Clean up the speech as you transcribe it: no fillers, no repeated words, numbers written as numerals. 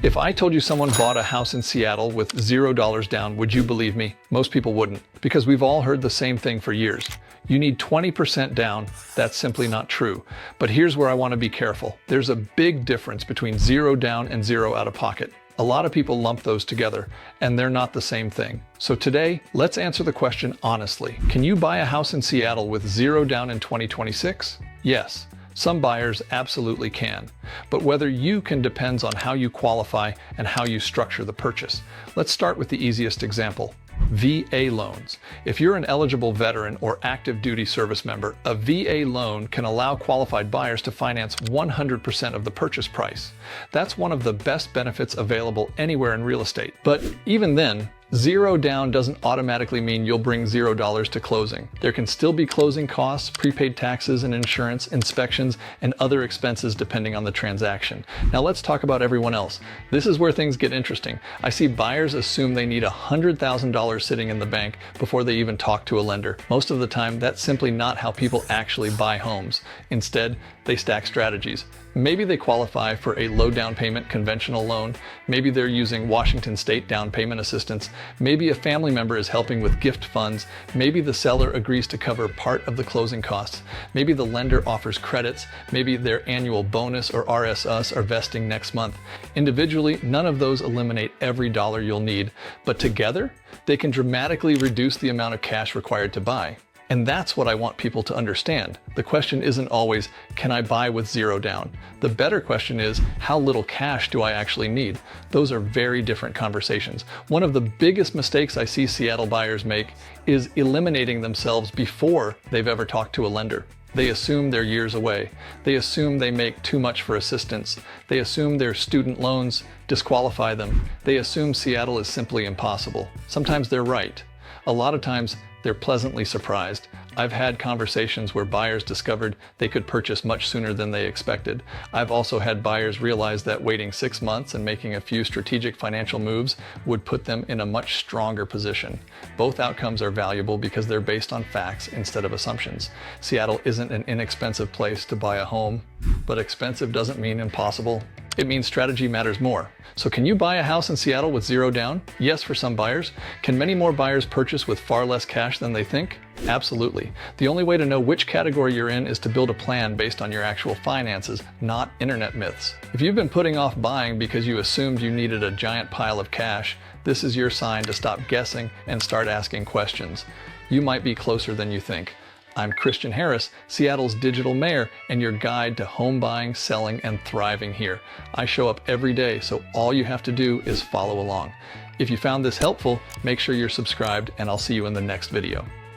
If I told you someone bought a house in Seattle with $0 down, would you believe me? Most people wouldn't, because we've all heard the same thing for years. You need 20% down. That's simply not true. But here's where I want to be careful. There's a big difference between 0 down and 0 out of pocket. A lot of people lump those together, and they're not the same thing. So today, let's answer the question honestly. Can you buy a house in Seattle with 0 down in 2026? Yes. Some buyers absolutely can, but whether you can depends on how you qualify and how you structure the purchase. Let's start with the easiest example. VA loans. If you're an eligible veteran or active duty service member, a VA loan can allow qualified buyers to finance 100% of the purchase price. That's one of the best benefits available anywhere in real estate. But even then, 0 down doesn't automatically mean you'll bring $0 to closing. There can still be closing costs, prepaid taxes and insurance, inspections, and other expenses depending on the transaction. Now let's talk about everyone else. This is where things get interesting. I see buyers assume they need $100,000 sitting in the bank before they even talk to a lender. Most of the time, that's simply not how people actually buy homes. Instead, they stack strategies. Maybe they qualify for a low down payment conventional loan. Maybe they're using Washington State down payment assistance. Maybe a family member is helping with gift funds. Maybe the seller agrees to cover part of the closing costs. Maybe the lender offers credits. Maybe their annual bonus or RSUs are vesting next month. Individually, none of those eliminate every dollar you'll need, but together, they can dramatically reduce the amount of cash required to buy. And that's what I want people to understand. The question isn't always, can I buy with 0 down? The better question is, how little cash do I actually need? Those are very different conversations. One of the biggest mistakes I see Seattle buyers make is eliminating themselves before they've ever talked to a lender. They assume they're years away. They assume they make too much for assistance. They assume their student loans disqualify them. They assume Seattle is simply impossible. Sometimes they're right. A lot of times, they're pleasantly surprised. I've had conversations where buyers discovered they could purchase much sooner than they expected. I've also had buyers realize that waiting 6 months and making a few strategic financial moves would put them in a much stronger position. Both outcomes are valuable because they're based on facts instead of assumptions. Seattle isn't an inexpensive place to buy a home, but expensive doesn't mean impossible. It means strategy matters more. So can you buy a house in Seattle with 0 down? Yes, for some buyers. Can many more buyers purchase with far less cash than they think? Absolutely. The only way to know which category you're in is to build a plan based on your actual finances, not internet myths. If you've been putting off buying because you assumed you needed a giant pile of cash, this is your sign to stop guessing and start asking questions. You might be closer than you think. I'm Christian Harris, Seattle's digital mayor, and your guide to home buying, selling, and thriving here. I show up every day, so all you have to do is follow along. If you found this helpful, make sure you're subscribed, and I'll see you in the next video.